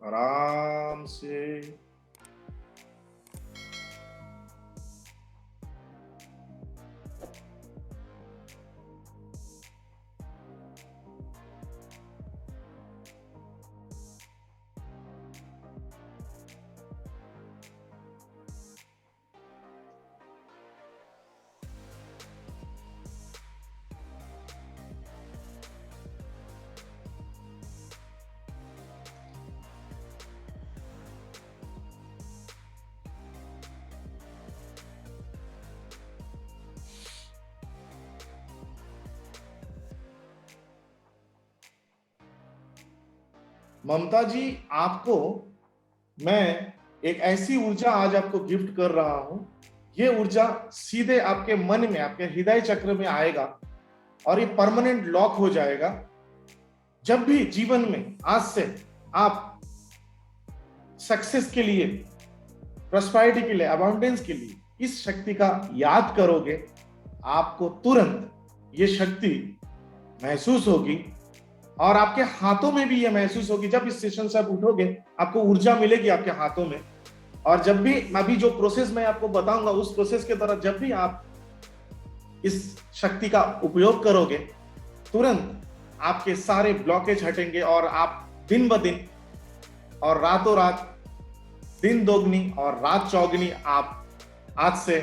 आराम से। ममता जी, आपको मैं एक ऐसी ऊर्जा आज आपको गिफ्ट कर रहा हूं। ये ऊर्जा सीधे आपके मन में, आपके हृदय चक्र में आएगा और ये परमानेंट लॉक हो जाएगा। जब भी जीवन में आज से आप सक्सेस के लिए, प्रॉस्पेरिटी के लिए, अबाउंडेंस के लिए इस शक्ति का याद करोगे, आपको तुरंत ये शक्ति महसूस होगी और आपके हाथों में भी ये महसूस होगी। जब इस सेशन से आप उठोगे, आपको ऊर्जा मिलेगी आपके हाथों में। और जब भी अभी जो प्रोसेस मैं आपको बताऊंगा, उस प्रोसेस के दौरान जब भी आप इस शक्ति का उपयोग करोगे, तुरंत आपके सारे ब्लॉकेज हटेंगे और आप दिन ब दिन और रातों रात, दिन दोगुनी और रात चौगुनी, आप आज से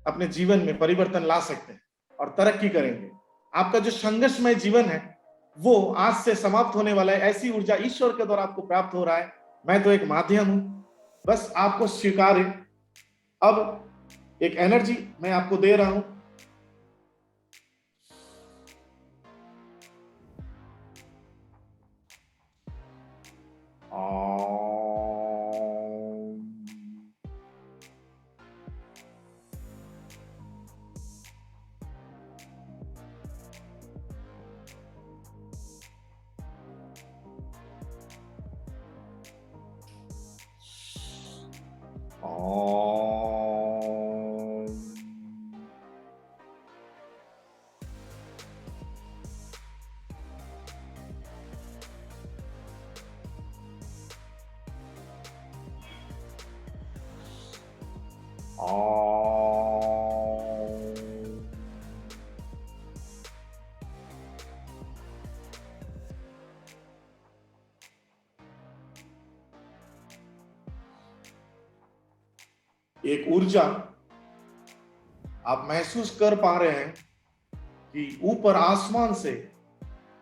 अपने जीवन में परिवर्तन ला सकते हैं और तरक्की करेंगे। आपका जो संघर्षमय जीवन है वो आज से समाप्त होने वाला है। ऐसी ऊर्जा ईश्वर के द्वारा आपको प्राप्त हो रहा है। मैं तो एक माध्यम हूं, बस आपको स्वीकार्य। अब एक एनर्जी मैं आपको दे रहा हूं। एक ऊर्जा आप महसूस कर पा रहे हैं कि ऊपर आसमान से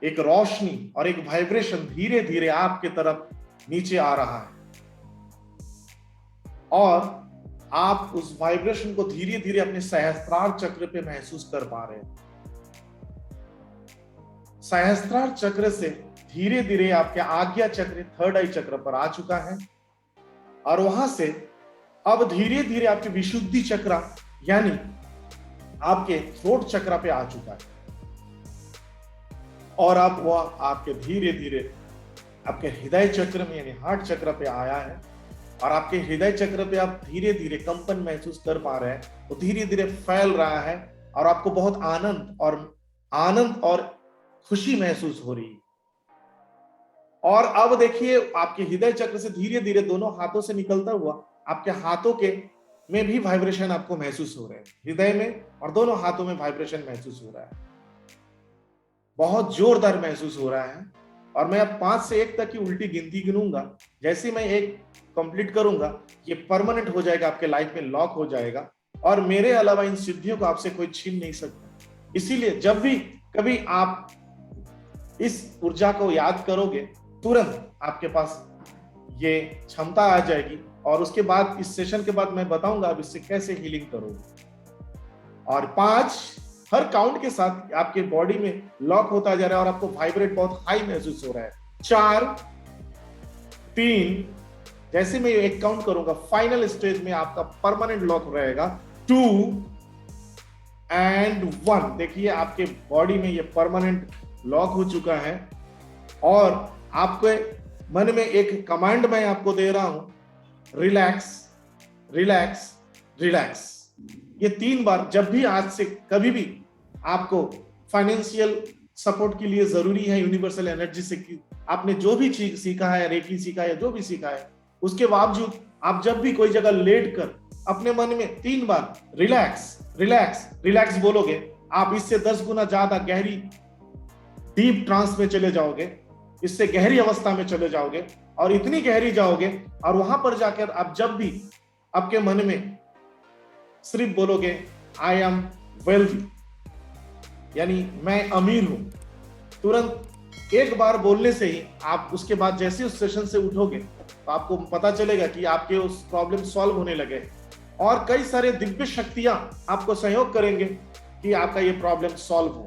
एक रोशनी और एक वाइब्रेशन धीरे धीरे आपके तरफ नीचे आ रहा है और आप उस वाइब्रेशन को धीरे धीरे अपने सहस्त्रार चक्र पे महसूस कर पा रहे हैं। सहस्त्रार चक्र से धीरे धीरे आपके आज्ञा चक्र, थर्ड आई चक्र पर आ चुका है और वहां से अब धीरे धीरे आपके विशुद्धि चक्र यानी आपके थ्रोट चक्र पे आ चुका है और अब वह आपके धीरे धीरे आपके हृदय चक्र में यानी हार्ट चक्र पे आया है और आपके हृदय चक्र पे आप धीरे धीरे कंपन महसूस कर पा रहे हैं। वो धीरे धीरे फैल रहा है और आपको बहुत आनंद और खुशी महसूस हो रही है। और अब देखिए, आपके हृदय चक्र से धीरे धीरे दोनों हाथों से निकलता हुआ आपके हाथों के में भी वाइब्रेशन आपको महसूस हो रहे हैं। हृदय में और दोनों हाथों में वाइब्रेशन महसूस हो रहा है, बहुत जोरदार महसूस हो रहा है। और मैं अब 5 से 1 तक की उल्टी गिनती गिनूंगा। जैसे मैं 1 कंप्लीट करूंगा, ये परमानेंट हो जाएगा, आपके लाइफ में लॉक हो जाएगा और मेरे अलावा इन सिद्धियों को आपसे कोई छीन नहीं सकता। इसीलिए जब भी कभी आप इस ऊर्जा को याद करोगे, तुरंत आपके पास ये क्षमता आ जाएगी और उसके बाद इस सेशन के बाद मैं बताऊंगा आप इससे कैसे हीलिंग करोगे। और 5 हर काउंट के साथ आपके बॉडी में लॉक होता जा रहा है और आपको वाइब्रेट बहुत हाई महसूस हो रहा है। 4, 3, जैसे मैं 1 काउंट करूंगा, फाइनल स्टेज में आपका परमानेंट लॉक रहेगा। 2 एंड 1। देखिए, आपके बॉडी में ये परमानेंट लॉक हो चुका है और आपके मन में एक कमांड मैं आपको दे रहा हूं, रिलैक्स रिलैक्स रिलैक्स। ये 3 बार जब भी आज से कभी भी आपको फाइनेंशियल सपोर्ट के लिए जरूरी है यूनिवर्सल एनर्जी से आपने जो भी चीज सीखा है, रेकी सीखा है, जो भी सीखा है, उसके बावजूद आप जब भी कोई जगह लेट कर अपने मन में 3 बार रिलैक्स रिलैक्स रिलैक्स बोलोगे, आप इससे 10 गुना ज्यादा गहरी डीप ट्रांस में चले जाओगे, इससे गहरी अवस्था में चले जाओगे और इतनी गहरी जाओगे, और वहां पर जाकर आप जब भी आपके मन में सिर्फ बोलोगे आई एम वेल्दी, यानी मैं अमीर हूं, तुरंत एक बार बोलने से ही आप उसके बाद जैसे उस सेशन से उठोगे तो आपको पता चलेगा कि आपके उस प्रॉब्लम सॉल्व होने लगे और कई सारे दिव्य शक्तियां आपको सहयोग करेंगे कि आपका ये प्रॉब्लम सॉल्व हो।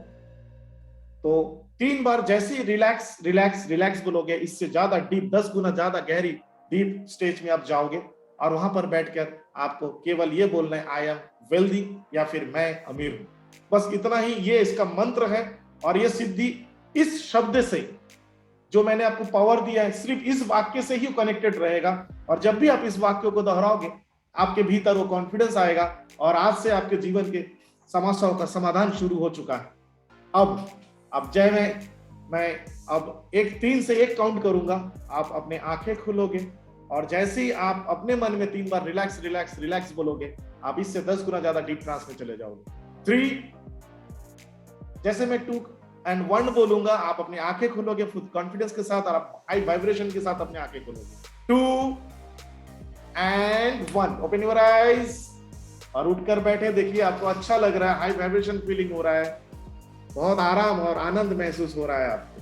तो 3 बार जैसे ही रिलैक्स रिलैक्स रिलैक्स बोलोगे, इससे ज्यादा डीप, 10 गुना ज्यादा गहरी डीप स्टेज में आप जाओगे और वहां पर बैठकर आपको केवल ये बोलना है आई एम वेल्दी या फिर मैं अमीर हूं। बस इतना ही ये इसका मंत्र है और ये सिद्धि इस शब्द से जो मैंने आपको पावर दिया है, सिर्फ इस वाक्य से ही कनेक्टेड रहेगा। और जब भी आप इस वाक्य को दोहराओगे आपके भीतर वो कॉन्फिडेंस आएगा और आज से आपके जीवन के समस्याओं का समाधान शुरू हो चुका है। अब जय मैं अब 3 से 1 काउंट करूंगा, आप अपने आंखें खोलोगे और जैसे ही आप अपने मन में 3 बार रिलैक्स रिलैक्स रिलैक्स बोलोगे, आप इससे 10 गुना ज्यादा डीप ट्रांस में चले जाओगे। 3, जैसे मैं 2 and 1 बोलूंगा, आप अपनी आंखें खोलोगे फुल कॉन्फिडेंस के साथ और आप हाई वाइब्रेशन के साथ अपनी आंखें खोलोगे। 2 and 1, ओपन योर आईज और उठकर बैठे। देखिए आपको अच्छा लग रहा है, हाई वाइब्रेशन फीलिंग हो रहा है, बहुत आराम और आनंद महसूस हो रहा है आपको।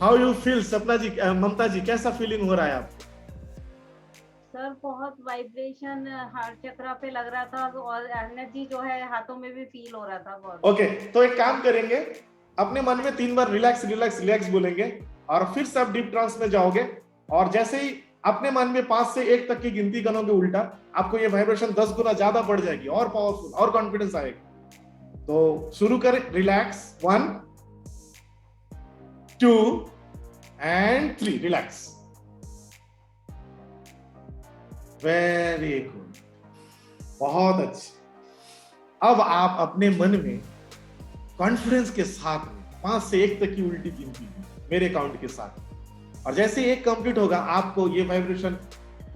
हाउ यू फील सपना जी, ममता जी, कैसा फीलिंग हो रहा है आपको? सर बहुत वाइब्रेशन हार्ट चक्रा पे लग रहा था और एनर्जी जो है हाथों में भी फील हो रहा था बहुत। ओके, तो एक काम करेंगे, अपने मन में 3 बार रिलैक्स रिलैक्स रिलैक्स बोलेंगे और फिर से आप डीप ट्रांस में जाओगे और जैसे ही अपने मन में 5 से 1 तक की गिनती करोगे उल्टा, आपको ये वाइब्रेशन 10 गुना ज्यादा बढ़ जाएगी और पावरफुल और कॉन्फिडेंस आएगा। तो शुरू करें, relax 1 2 and 3, relax. Very good, बहुत अच्छे। अब आप अपने मन में कॉन्फिडेंस के साथ 5 से 1 तक की उल्टी गिनती मेरे काउंट के साथ, और जैसे 1 कंप्लीट होगा आपको ये वाइब्रेशन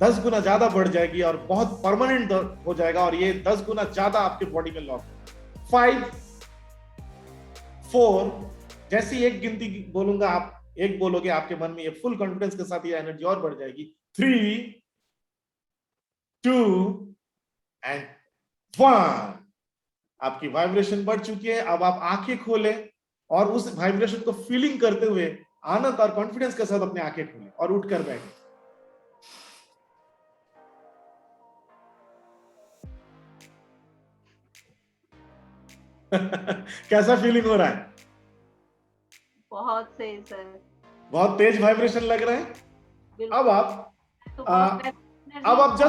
10 गुना ज्यादा बढ़ जाएगी और बहुत परमानेंट हो जाएगा और ये 10 गुना ज्यादा आपके बॉडी में लॉक। 5 4, जैसे 1 गिनती बोलूंगा आप 1 बोलोगे, आपके मन में ये फुल कॉन्फिडेंस के साथ ये एनर्जी और बढ़ जाएगी। 3 2 and 1, आपकी वाइब्रेशन बढ़ चुकी है। अब आप आंखें खोलें और उस वाइब्रेशन को फीलिंग करते हुए आनंद और कॉन्फिडेंस के साथ अपनी आंखें खोलें और उठकर बैठे। कैसा फीलिंग हो रहा है? बहुत सही सर, बहुत तेज वाइब्रेशन लग रहा है। अब आप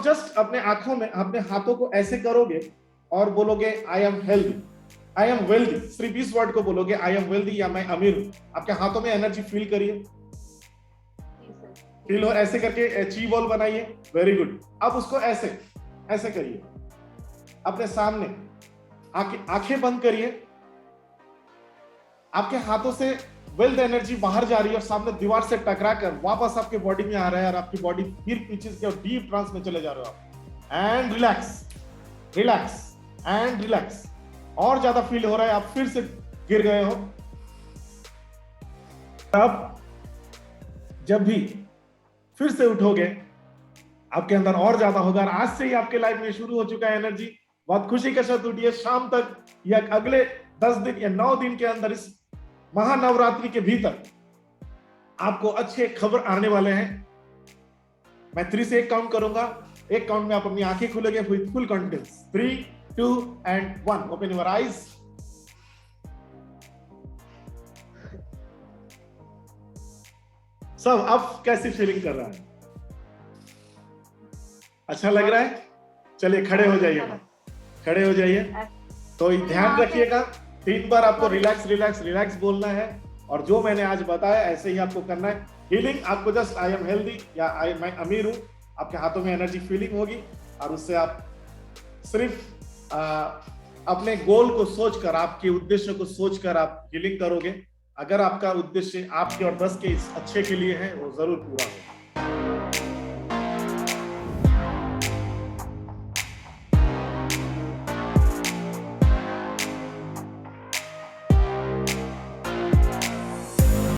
जस्ट अपने आंखों में अपने हाथों को ऐसे करोगे और बोलोगे I am healthy, I am wealthy. सिर्फ इस वर्ड को बोलोगे, आई एम वेल्दी या मैं अमीर हूं। आपके हाथों में एनर्जी फील करिए, फील हो, ऐसे करके ची बॉल बनाइए। Very good. अब उसको ऐसे ऐसे करिए, अपने सामने आंखें बंद करिए। आपके हाथों से वेल्थ एनर्जी बाहर जा रही है और सामने दीवार से टकरा कर वापस आपके बॉडी में आ रहा है और आपकी बॉडी फिर पीछे से डीप ट्रांस में चले जा रहे हो आप। And relax relax and relax, और ज्यादा फील हो रहा है, आप फिर से गिर गए हो। अब जब भी फिर से उठोगे आपके अंदर और ज्यादा होगा। और आज से ही आपके लाइफ में शुरू हो चुका है एनर्जी। बहुत खुशी के साथ उठिए। शाम तक या अगले 10 दिन या 9 दिन के अंदर, इस महानवरात्रि के भीतर आपको अच्छे खबर आने वाले हैं। मैं 3 से 1 काउंट करूंगा, 1 काउंट में आप अपनी आंखें खोलोगे with full confidence. 3 2 and 1, open your eyes. सब अब कैसी फीलिंग कर रहा है? अच्छा लग रहा है? चलिए खड़े हो जाइए, खड़े हो जाइए। तो ध्यान रखिएगा, 3 बार आपको रिलैक्स रिलैक्स रिलैक्स बोलना है और जो मैंने आज बताया ऐसे ही आपको करना है। फीलिंग आपको जस्ट आई एम हेल्दी या मैं अमीर हूं, आपके हाथों में एनर्जी फीलिंग होगी और उससे आप सिर्फ अपने गोल को सोचकर, आपके उद्देश्य को सोचकर आप फीलिंग करोगे अगर आपका उद्देश्य आपके और 10 के अच्छे के लिए है, वो जरूर पूरा होगा।